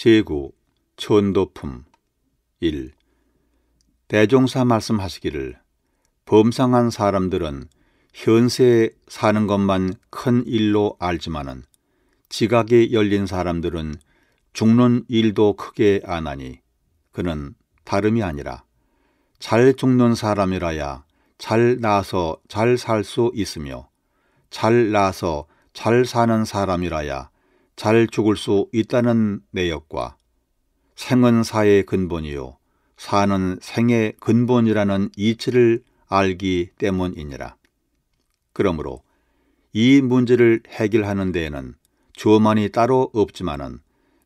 제9. 천도품 1. 대종사 말씀하시기를 범상한 사람들은 현세에 사는 것만 큰 일로 알지만은 지각이 열린 사람들은 죽는 일도 크게 아나니 그는 다름이 아니라 잘 죽는 사람이라야 잘 나서 잘 살 수 있으며 잘 나서 잘 사는 사람이라야 잘 죽을 수 있다는 내역과 생은 사의 근본이요 사는 생의 근본이라는 이치를 알기 때문이니라. 그러므로 이 문제를 해결하는 데에는 주어만이 따로 없지만은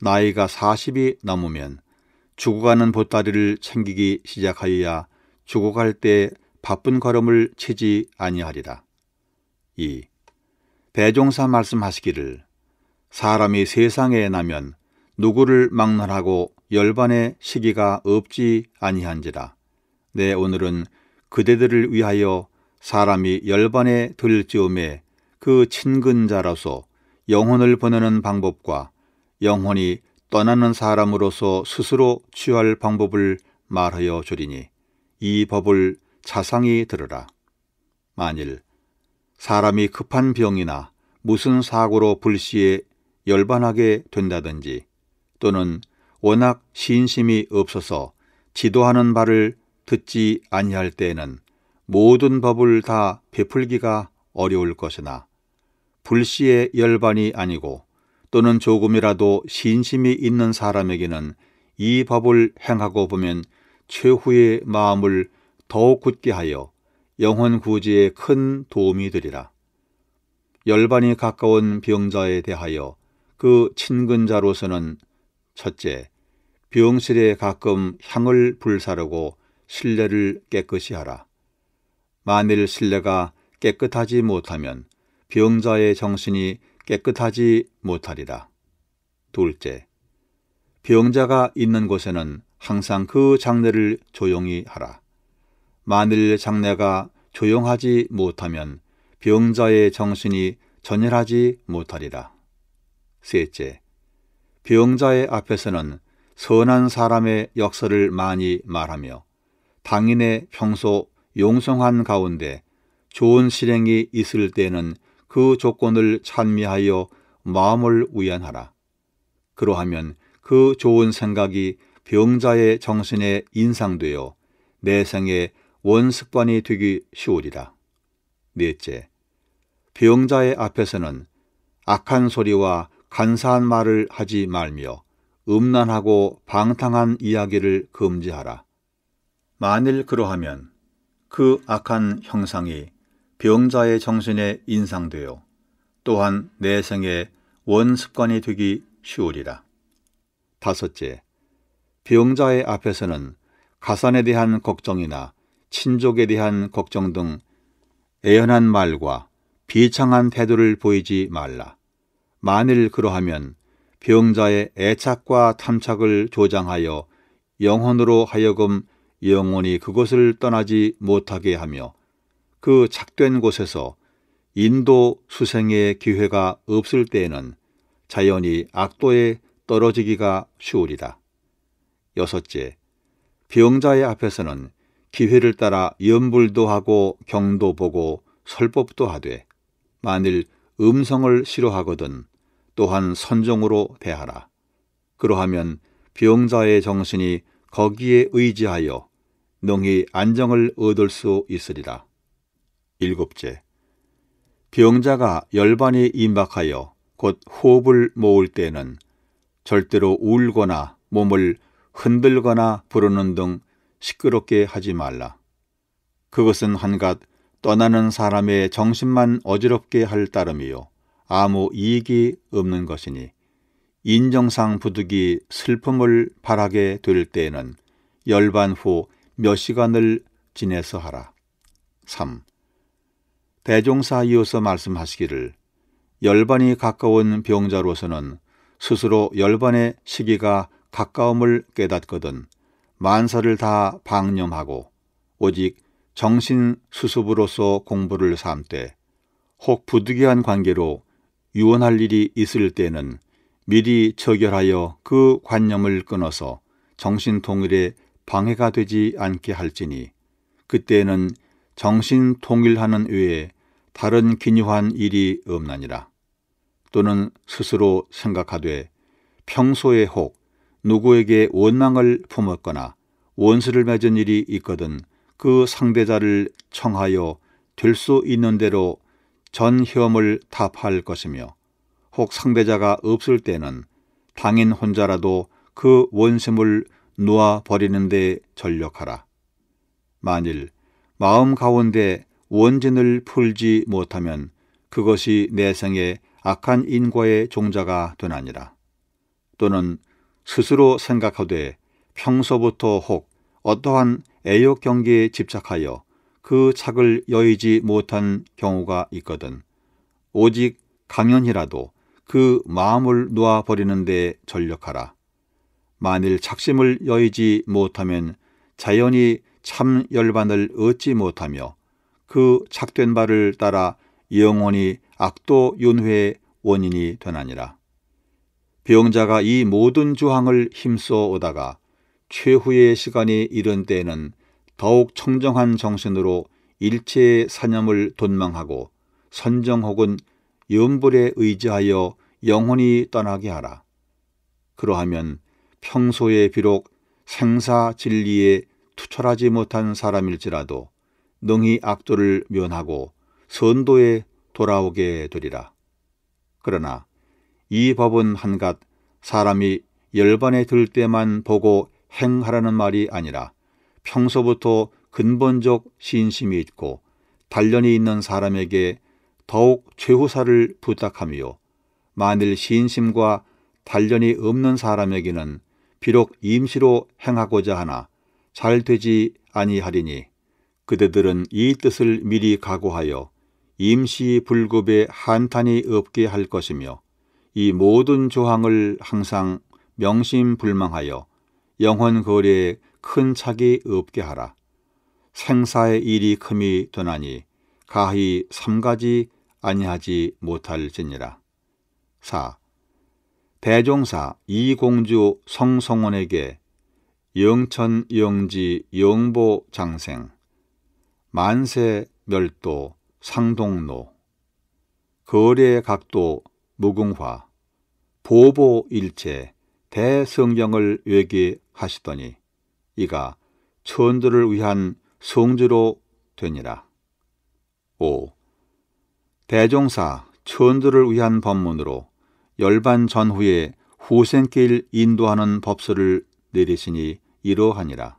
나이가 40이 넘으면 죽어가는 보따리를 챙기기 시작하여야 죽어갈 때 바쁜 걸음을 치지 아니하리라. 2. 대종사 말씀하시기를 사람이 세상에 나면 누구를 막론하고 열반의 시기가 없지 아니한지라. 내 오늘은 그대들을 위하여 사람이 열반에 들 즈음에 그 친근자로서 영혼을 보내는 방법과 영혼이 떠나는 사람으로서 스스로 취할 방법을 말하여 주리니 이 법을 자상히 들으라. 만일 사람이 급한 병이나 무슨 사고로 불시에 열반하게 된다든지 또는 워낙 신심이 없어서 지도하는 바를 듣지 아니할 때에는 모든 법을 다 베풀기가 어려울 것이나 불시의 열반이 아니고 또는 조금이라도 신심이 있는 사람에게는 이 법을 행하고 보면 최후의 마음을 더욱 굳게 하여 영혼 구제에 큰 도움이 되리라. 열반이 가까운 병자에 대하여 그 친근자로서는 첫째, 병실에 가끔 향을 불사르고 실내를 깨끗이 하라. 만일 실내가 깨끗하지 못하면 병자의 정신이 깨끗하지 못하리라. 둘째, 병자가 있는 곳에는 항상 그 장례를 조용히 하라. 만일 장례가 조용하지 못하면 병자의 정신이 전율하지 못하리라. 셋째, 병자의 앞에서는 선한 사람의 역사를 많이 말하며 당인의 평소 용성한 가운데 좋은 실행이 있을 때는 그 조건을 찬미하여 마음을 위안하라. 그러하면 그 좋은 생각이 병자의 정신에 인상되어 내생의 원습관이 되기 쉬우리라. 넷째, 병자의 앞에서는 악한 소리와 간사한 말을 하지 말며 음란하고 방탕한 이야기를 금지하라. 만일 그러하면 그 악한 형상이 병자의 정신에 인상되어 또한 내생의 원습관이 되기 쉬우리라. 다섯째, 병자의 앞에서는 가산에 대한 걱정이나 친족에 대한 걱정 등 애연한 말과 비창한 태도를 보이지 말라. 만일 그러하면 병자의 애착과 탐착을 조장하여 영혼으로 하여금 영원히 그곳을 떠나지 못하게 하며 그 착된 곳에서 인도 수생의 기회가 없을 때에는 자연히 악도에 떨어지기가 쉬우리라. 여섯째, 병자의 앞에서는 기회를 따라 염불도 하고 경도 보고 설법도 하되 만일 음성을 싫어하거든 또한 선정으로 대하라. 그러하면 병자의 정신이 거기에 의지하여 능히 안정을 얻을 수 있으리라. 일곱째, 병자가 열반이 임박하여 곧 호흡을 모을 때는 절대로 울거나 몸을 흔들거나 부르는 등 시끄럽게 하지 말라. 그것은 한갓 떠나는 사람의 정신만 어지럽게 할 따름이요 아무 이익이 없는 것이니 인정상 부득이 슬픔을 바라게 될 때에는 열반 후 몇 시간을 지내서 하라. 3. 대종사 이어서 말씀하시기를 열반이 가까운 병자로서는 스스로 열반의 시기가 가까움을 깨닫거든 만사를 다 방념하고 오직 정신 수습으로서 공부를 삼되 혹 부득이한 관계로 유언할 일이 있을 때는 미리 처결하여 그 관념을 끊어서 정신통일에 방해가 되지 않게 할지니 그때는 정신통일하는 외에 다른 기묘한 일이 없나니라. 또는 스스로 생각하되 평소에 혹 누구에게 원망을 품었거나 원수를 맺은 일이 있거든 그 상대자를 청하여 될 수 있는 대로 전혐을 답할 것이며 혹 상대자가 없을 때는 당인 혼자라도 그 원심을 놓아버리는 데 전력하라. 만일 마음 가운데 원진을 풀지 못하면 그것이 내생에 악한 인과의 종자가 되나니라. 또는 스스로 생각하되 평소부터 혹 어떠한 애욕 경기에 집착하여 그 착을 여의지 못한 경우가 있거든 오직 강연이라도 그 마음을 놓아버리는 데 전력하라. 만일 착심을 여의지 못하면 자연히 참 열반을 얻지 못하며 그 착된 바를 따라 영원히 악도 윤회의 원인이 되나니라. 병자가 이 모든 주항을 힘써 오다가 최후의 시간이 이른 때에는 더욱 청정한 정신으로 일체의 사념을 돈망하고 선정 혹은 염불에 의지하여 영원히 떠나게 하라. 그러하면 평소에 비록 생사 진리에 투철하지 못한 사람일지라도 능히 악도를 면하고 선도에 돌아오게 되리라. 그러나 이 법은 한갓 사람이 열반에 들 때만 보고 행하라는 말이 아니라 평소부터 근본적 신심이 있고 단련이 있는 사람에게 더욱 최후사를 부탁하며 만일 신심과 단련이 없는 사람에게는 비록 임시로 행하고자 하나 잘 되지 아니하리니 그대들은 이 뜻을 미리 각오하여 임시 불급에 한탄이 없게 할 것이며 이 모든 조항을 항상 명심불망하여 영혼 거래에 큰 착이 없게 하라. 생사의 일이 큼이 되나니 가히 삼가지 아니하지 못할지니라. 4. 대종사 이공주 성성원에게 영천 영지 영보 장생 만세 멸도 상동로 거래 각도 무궁화 보보 일체 대성경을 외계하시더니 이가 천도를 위한 성주로 되니라. 5. 대종사 천도를 위한 법문으로 열반 전후에 후생길 인도하는 법서를 내리시니 이러하니라.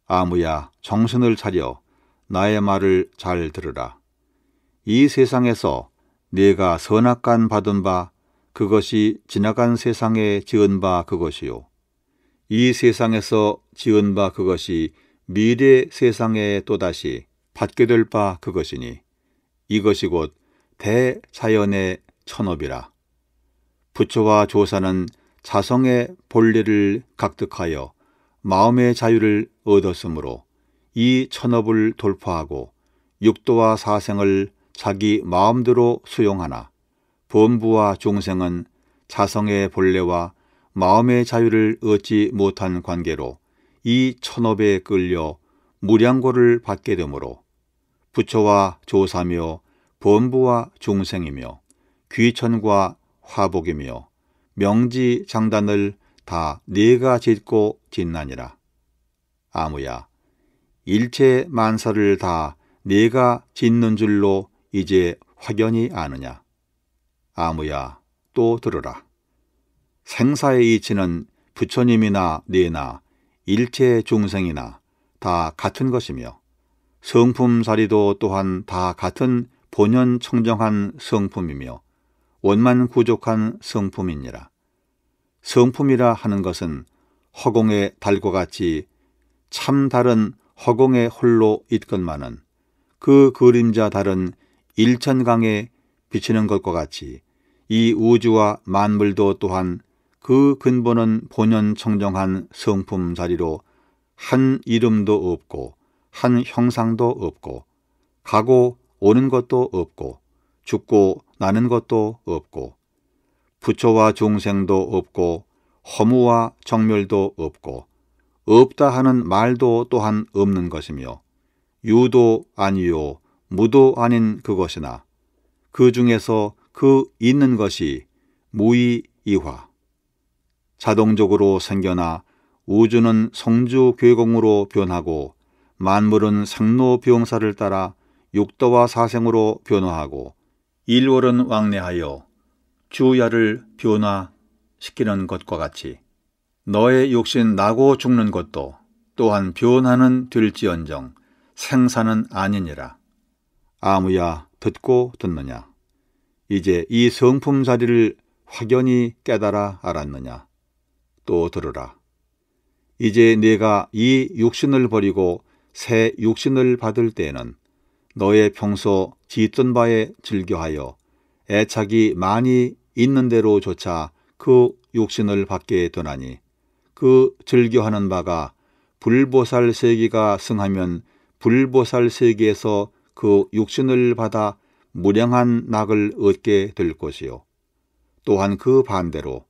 아무야 정신을 차려 나의 말을 잘 들으라. 이 세상에서 네가 선악간 받은 바 그것이 지나간 세상에 지은 바 그것이요 이 세상에서 지은 바 그것이 미래 세상에 또다시 받게 될 바 그것이니 이것이 곧 대자연의 천업이라. 부처와 조사는 자성의 본래를 각득하여 마음의 자유를 얻었으므로 이 천업을 돌파하고 육도와 사생을 자기 마음대로 수용하나 범부와 중생은 자성의 본래와 마음의 자유를 얻지 못한 관계로 이 천업에 끌려 무량고를 받게 되므로 부처와 조사며 범부와 중생이며 귀천과 화복이며 명지장단을 다 네가 짓고 짓나니라. 아무야 일체 만사를 다 네가 짓는 줄로 이제 확연히 아느냐. 아무야 또 들으라. 생사의 이치는 부처님이나 네나 일체 중생이나 다 같은 것이며 성품자리도 또한 다 같은 본연 청정한 성품이며 원만 구족한 성품이니라. 성품이라 하는 것은 허공의 달과 같이 참 다른 허공의 홀로 있건만은 그 그림자 다른 일천강에 비치는 것과 같이 이 우주와 만물도 또한 그 근본은 본연 청정한 성품 자리로 한 이름도 없고 한 형상도 없고 가고 오는 것도 없고 죽고 나는 것도 없고 부처와 중생도 없고 허무와 정멸도 없고 없다 하는 말도 또한 없는 것이며 유도 아니요 무도 아닌 그것이나 그 중에서 그 있는 것이 무의이화 자동적으로 생겨나 우주는 성주괴공으로 변하고 만물은 생로병사를 따라 육도와 사생으로 변화하고 일월은 왕래하여 주야를 변화시키는 것과 같이 너의 육신 나고 죽는 것도 또한 변화는 될지언정 생사는 아니니라. 아무야 듣고 듣느냐? 이제 이 성품 자리를 확연히 깨달아 알았느냐? 또 들으라. 이제 네가 이 육신을 버리고 새 육신을 받을 때에는 너의 평소 짓던 바에 즐겨하여 애착이 많이 있는 대로조차 그 육신을 받게 되나니 그 즐겨하는 바가 불보살 세계가 승하면 불보살 세계에서 그 육신을 받아 무량한 낙을 얻게 될 것이요. 또한 그 반대로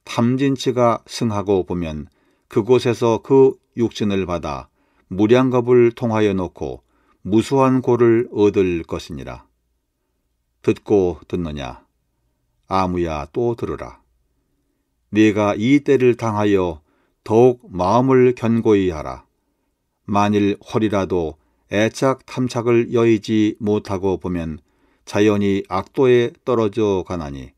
탐진치가 승하고 보면 그곳에서 그 육신을 받아 무량겁을 통하여 놓고 무수한 고를 얻을 것이니라. 듣고 듣느냐? 아무야 또 들으라. 네가 이 때를 당하여 더욱 마음을 견고히 하라. 만일 헐이라도 애착 탐착을 여의지 못하고 보면 자연히 악도에 떨어져 가나니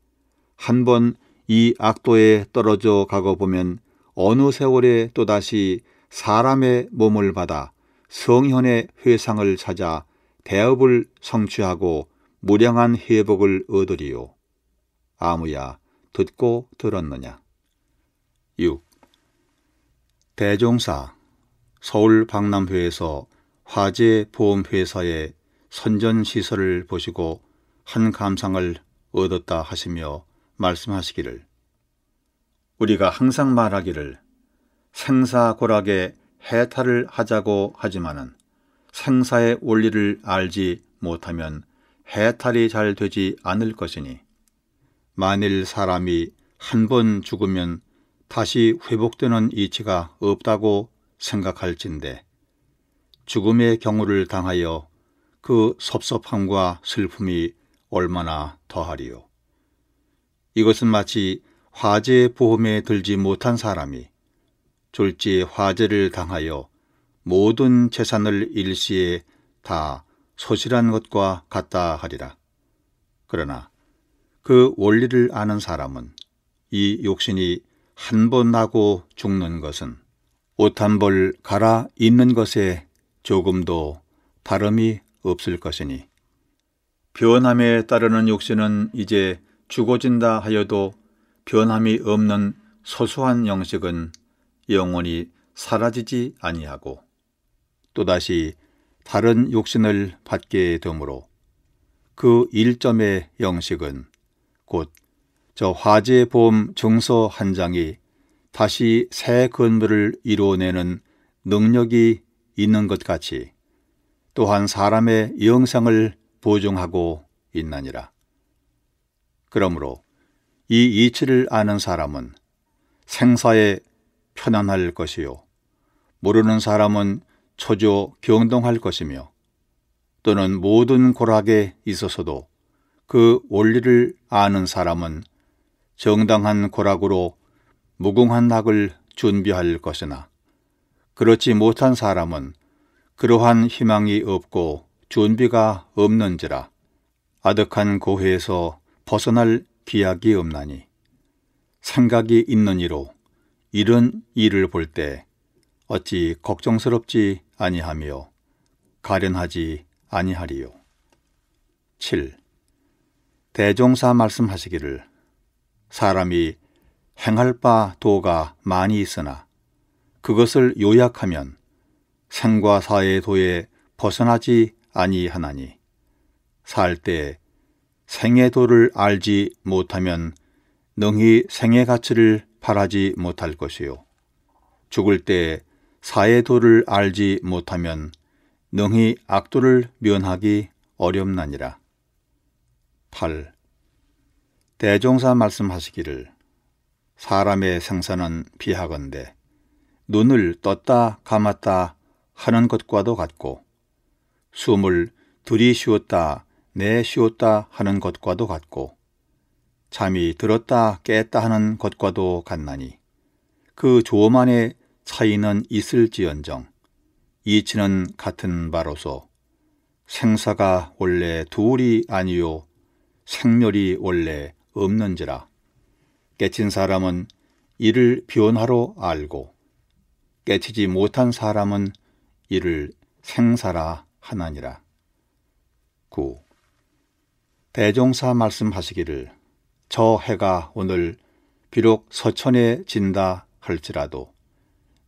한번 이 악도에 떨어져 가고 보면 어느 세월에 또다시 사람의 몸을 받아 성현의 회상을 찾아 대업을 성취하고 무량한 회복을 얻으리요. 아무야 듣고 들었느냐? 6. 대종사 서울 박람회에서 화재보험회사의 선전시설을 보시고 한 감상을 얻었다 하시며 말씀하시기를 우리가 항상 말하기를 생사고락에 해탈을 하자고 하지만은 생사의 원리를 알지 못하면 해탈이 잘 되지 않을 것이니 만일 사람이 한 번 죽으면 다시 회복되는 이치가 없다고 생각할진대 죽음의 경우를 당하여 그 섭섭함과 슬픔이 얼마나 더하리요. 이것은 마치 화재 보험에 들지 못한 사람이 졸지에 화재를 당하여 모든 재산을 일시에 다 소실한 것과 같다 하리라. 그러나 그 원리를 아는 사람은 이 욕심이 한 번 나고 죽는 것은 옷 한 벌 갈아 입는 것에 조금도 다름이 없을 것이니 변함에 따르는 욕심은 이제 죽어진다 하여도 변함이 없는 소소한 영식은 영원히 사라지지 아니하고 또다시 다른 욕심을 받게 되므로 그 일점의 영식은 곧 저 화재보험 증서 한 장이 다시 새 건물을 이루어내는 능력이 있는 것 같이 또한 사람의 영생을 보증하고 있나니라. 그러므로 이 이치를 아는 사람은 생사에 편안할 것이요 모르는 사람은 초조 경동할 것이며 또는 모든 고락에 있어서도 그 원리를 아는 사람은 정당한 고락으로 무궁한 낙을 준비할 것이나 그렇지 못한 사람은 그러한 희망이 없고 준비가 없는지라 아득한 고해에서 벗어날 기약이 없나니 생각이 있는 이로 이런 일을 볼 때 어찌 걱정스럽지 아니하며 가련하지 아니하리요. 7. 대종사 말씀하시기를 사람이 행할 바 도가 많이 있으나 그것을 요약하면 생과 사의 도에 벗어나지 아니하나니 살 때 생의 도를 알지 못하면 능히 생의 가치를 바라지 못할 것이요 죽을 때 사의 도를 알지 못하면 능히 악도를 면하기 어렵나니라. 8. 대종사 말씀하시기를 사람의 생사는 비하건대 눈을 떴다 감았다 하는 것과도 같고 숨을 들이쉬었다 내쉬었다 하는 것과도 같고 잠이 들었다 깼다 하는 것과도 같나니 그 조만의 차이는 있을지언정 이치는 같은 바로서 생사가 원래 둘이 아니요 생멸이 원래 없는지라. 깨친 사람은 이를 변화로 알고 깨치지 못한 사람은 이를 생사라 하나니라. 9. 대종사 말씀하시기를 저 해가 오늘 비록 서천에 진다 할지라도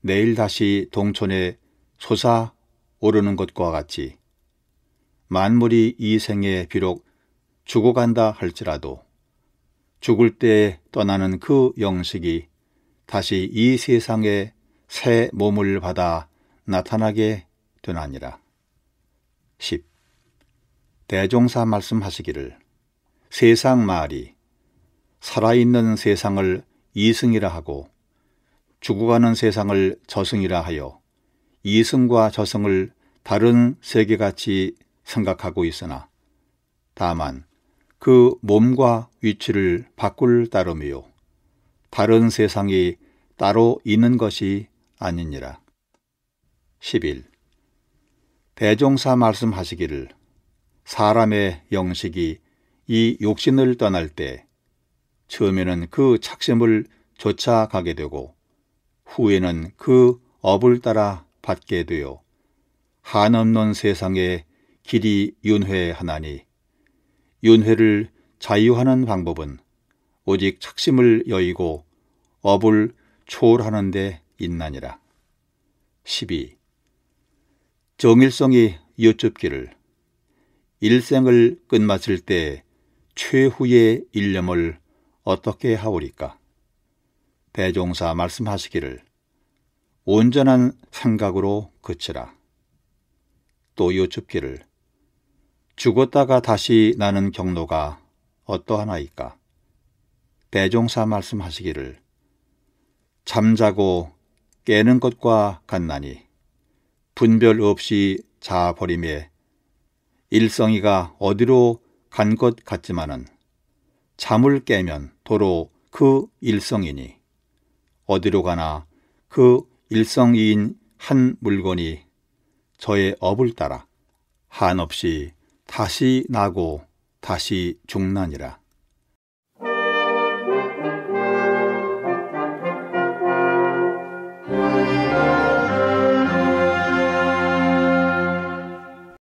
내일 다시 동천에 솟아오르는 것과 같이 만물이 이 생에 비록 죽어간다 할지라도 죽을 때에 떠나는 그 영식이 다시 이 세상에 새 몸을 받아 나타나게 되나니라. 10. 대종사 말씀하시기를 세상 말이 살아있는 세상을 이승이라 하고 죽어가는 세상을 저승이라 하여 이승과 저승을 다른 세계같이 생각하고 있으나 다만 그 몸과 위치를 바꿀 따름이요 다른 세상이 따로 있는 것이 아니니라. 11. 대종사 말씀하시기를 사람의 영식이 이 육신을 떠날 때 처음에는 그 착심을 쫓아가게 되고 후에는 그 업을 따라 받게 되어 한없는 세상에 길이 윤회하나니 윤회를 자유하는 방법은 오직 착심을 여의고 업을 초월하는 데 있나니라. 12. 정일성이 여쭙기를 일생을 끝마칠 때 최후의 일념을 어떻게 하오리까? 대종사 말씀하시기를 온전한 생각으로 그치라. 또 여쭙기를 죽었다가 다시 나는 경로가 어떠하나이까? 대종사 말씀하시기를 잠자고 깨는 것과 같나니 분별 없이 자버림에 일성이가 어디로 간 것 같지만은 잠을 깨면 도로 그 일성이니 어디로 가나 그 일성이인 한 물건이 저의 업을 따라 한없이 다시 나고 다시 죽나니라.